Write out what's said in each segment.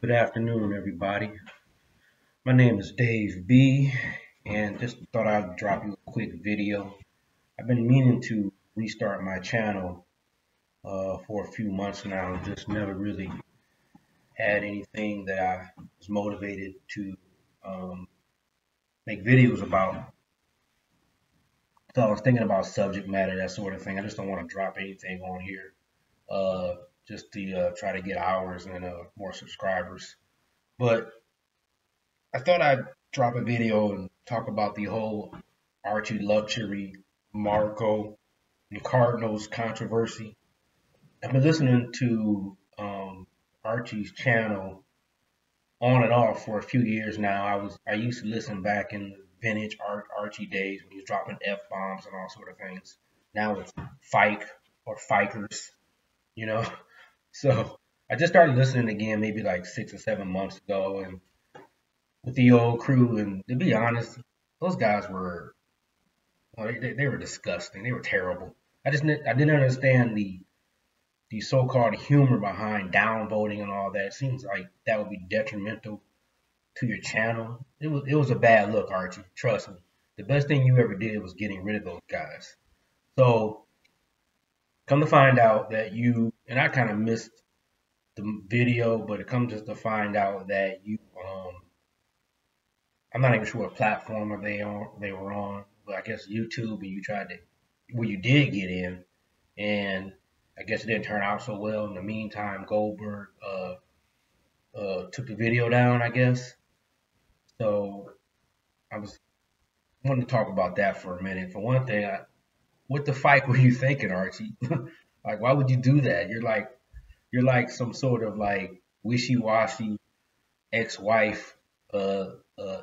Good afternoon, everybody. My name is Dave B, and just thought I'd drop you a quick video. I've been meaning to restart my channel for a few months now, just never really had anything that I was motivated to um, make videos about. So I was thinking about subject matter, that sort of thing. I just don't want to drop anything on here uh, just to try to get hours and more subscribers. But I thought I'd drop a video and talk about the whole Archie Luxury, Marco, and Cardinals controversy. I've been listening to Archie's channel on and off for a few years now. I used to listen back in the vintage Archie days when he was dropping F bombs and all sort of things. Now it's Fike or Fikers, you know. So I just started listening again maybe like 6 or 7 months ago, and with the old crew. And to be honest, those guys were well, they were disgusting. They were terrible. I didn't understand the so-called humor behind downvoting and all that. It seems like that would be detrimental to your channel. It was a bad look, Archie. Trust me. The best thing you ever did was getting rid of those guys. So come to find out that you and I kind of missed the video, but it comes to find out that you I'm not even sure what platform they were on, but I guess YouTube, and you tried to well you did get in, and I guess it didn't turn out so well. In the meantime, Goldberg took the video down, I guess. So I was wanting to talk about that for a minute. For one thing, what the fight were you thinking, Archie? Like, why would you do that? You're like some sort of like wishy-washy ex-wife,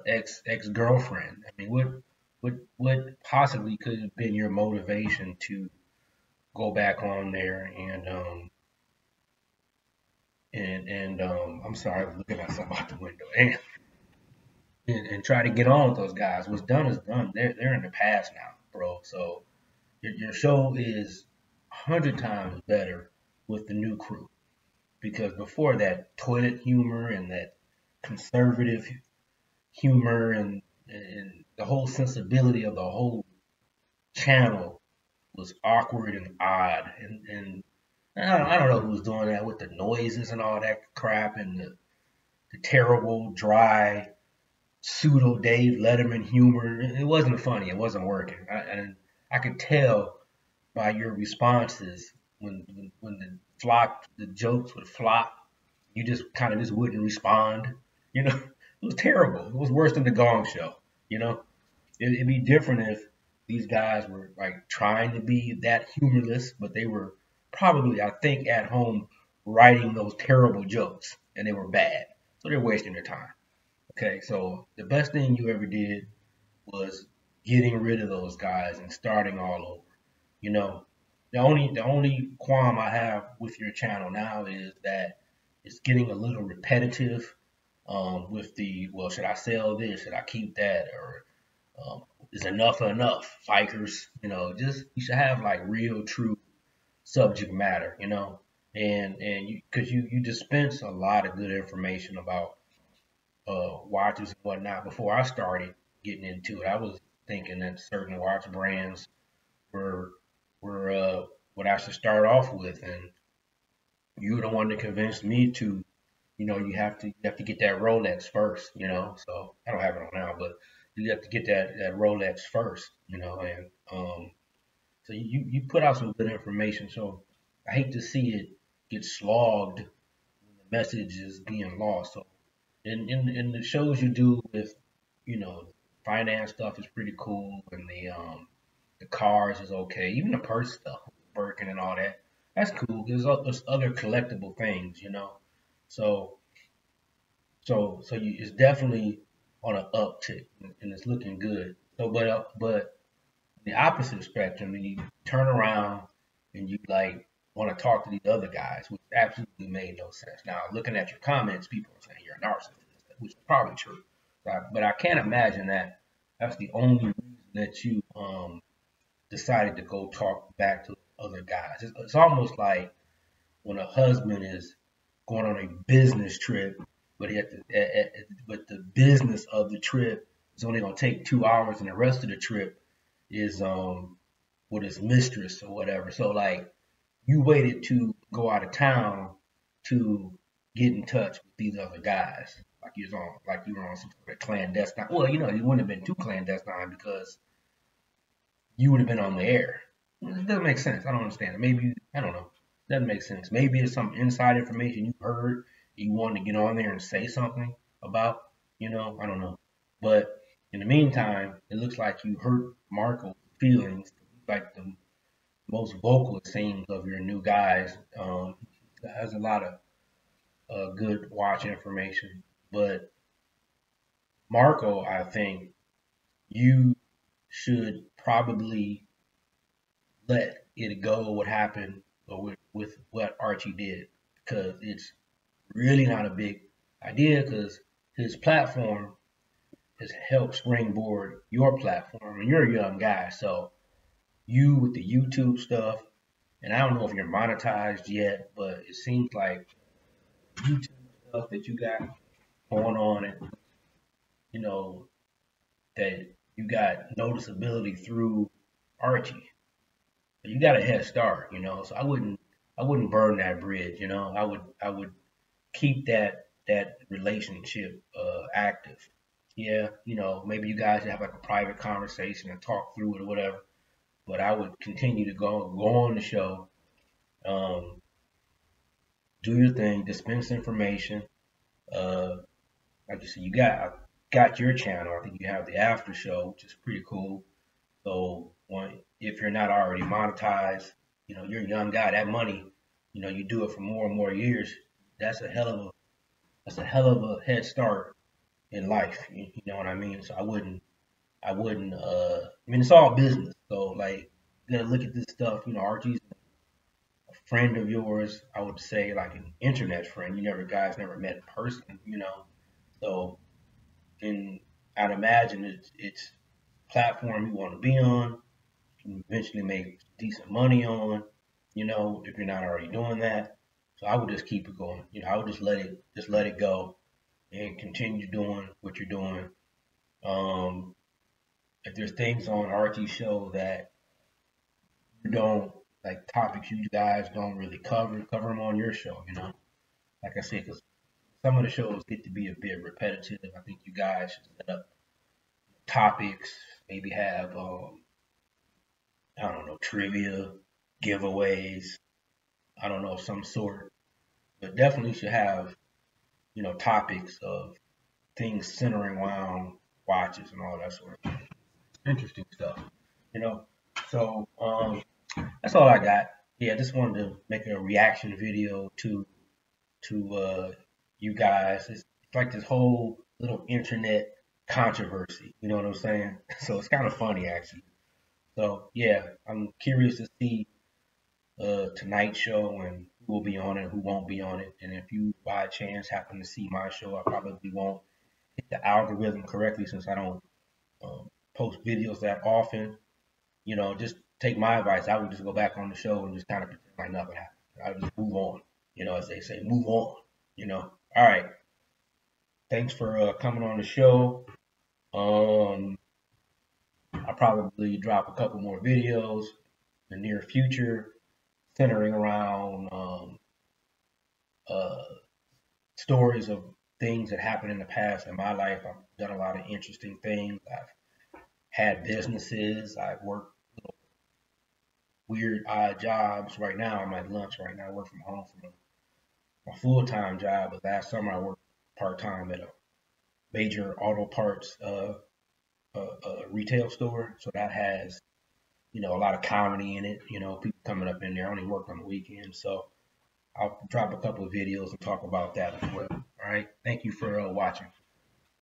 ex-girlfriend. I mean, what possibly could have been your motivation to go back on there and I'm sorry, I was looking at something out the window and try to get on with those guys. What's done is done. They're in the past now, bro. So your show is 100 times better with the new crew because before that toilet humor and that conservative humor and the whole sensibility of the whole channel was awkward and odd. And I don't know who was doing that with the noises and all that crap and the terrible, dry, pseudo Dave Letterman humor. It wasn't funny. It wasn't working. And I could tell by your responses when the jokes would flop, you just kind of just wouldn't respond. You know, it was terrible. It was worse than the Gong Show. You know, it'd be different if these guys were like trying to be that humorless, but they were probably, I think, at home writing those terrible jokes, and they were bad, so they're wasting their time. Okay, so the best thing you ever did was getting rid of those guys and starting all over. You know, the only qualm I have with your channel now is that it's getting a little repetitive with the well, should I sell this? Should I keep that? Or is enough enough? Fikers, just you should have like real, true subject matter, and you dispense a lot of good information about watches and whatnot. Before I started getting into it, I was thinking that certain watch brands were what I should start off with, and you were the one that convinced me to, you have to get that Rolex first, So I don't have it on now, but you have to get that Rolex first, and so you put out some good information. So I hate to see it get slogged when the message is being lost. So in the shows you do with, finance stuff is pretty cool, and the cars is okay. Even the purse stuff, Birkin and all that, that's cool. There's other collectible things, So it's definitely on an uptick, and it's looking good. So, but the opposite spectrum, and you turn around and you like want to talk to these other guys, which absolutely made no sense. Now, looking at your comments, people are saying you're a narcissist, which is probably true. But I can't imagine that that's the only reason that you decided to go talk back to other guys. It's almost like when a husband is going on a business trip but but the business of the trip is only gonna take 2 hours, and the rest of the trip is with his mistress or whatever. So like you waited to go out of town to get in touch with these other guys, like you were on some sort of clandestine. Well, you know, you wouldn't have been too clandestine because you would have been on the air. It doesn't make sense. I don't understand it. Maybe I don't know. It doesn't make sense. Maybe it's some inside information you heard you wanted to get on there and say something about. You know, I don't know. But in the meantime, it looks like you hurt Marco's feelings, like the most vocal it seems of your new guys. Has a lot of good watch information, but Marco, I think you should probably let it go what happened with what Archie did because it's really not a big idea because his platform has helped springboard your platform and you're a young guy. So you with the YouTube stuff, and I don't know if you're monetized yet, but it seems like YouTube stuff that you got going on and you know that you got noticeability through Archie. You got a head start, you know. So I wouldn't burn that bridge, you know. I would keep that relationship active. Yeah, you know, maybe you guys have like a private conversation and talk through it or whatever. But I would continue to go on the show, um, do your thing, dispense information. Uh, like you said, got your channel. I think you have the after show, which is pretty cool. So if you're not already monetized, you know, you're a young guy. That money, you know, you do it for more and more years. That's a hell of a that's a hell of a head start in life. You know what I mean? So I wouldn't. I mean, it's all business. So like, you gotta look at this stuff. You know, Archie's a friend of yours. I would say like an internet friend. You never guys never met in person. You know, so and I'd imagine it's platform you want to be on. You eventually make decent money on. You know, if you're not already doing that. So I would just keep it going. You know, I would just let it go and continue doing what you're doing. Um, if there's things on Archie's show that you don't like topics you guys don't really cover them on your show. You know, like I said, because some of the shows get to be a bit repetitive. I think you guys should set up topics, maybe have I don't know, trivia, giveaways. I don't know, some sort, but definitely should have you know topics of things centering around watches and all that sort of interesting stuff. You know, so that's all I got. Yeah, I just wanted to make a reaction video to you guys. It's like this whole little internet controversy. You know what I'm saying? So it's kind of funny actually. So yeah, I'm curious to see tonight's show and who will be on it, who won't be on it. And if you by chance happen to see my show, I probably won't hit the algorithm correctly since I don't post videos that often. You know, just take my advice. I would just go back on the show and just kind of pretend like nothing happened. I would just move on. You know, as they say, move on. You know. All right. Thanks for coming on the show. Um, I'll probably drop a couple more videos in the near future centering around uh, stories of things that happened in the past in my life. I've done a lot of interesting things. I've had businesses. I've worked weird odd jobs. Right now, I'm at lunch. Right now, I work from home from a full-time job. But last summer, I worked part-time at a major auto parts retail store. So that has you know a lot of comedy in it. You know, people coming up in there. I only work on the weekends, so I'll drop a couple of videos and talk about that as well. All right. Thank you for watching.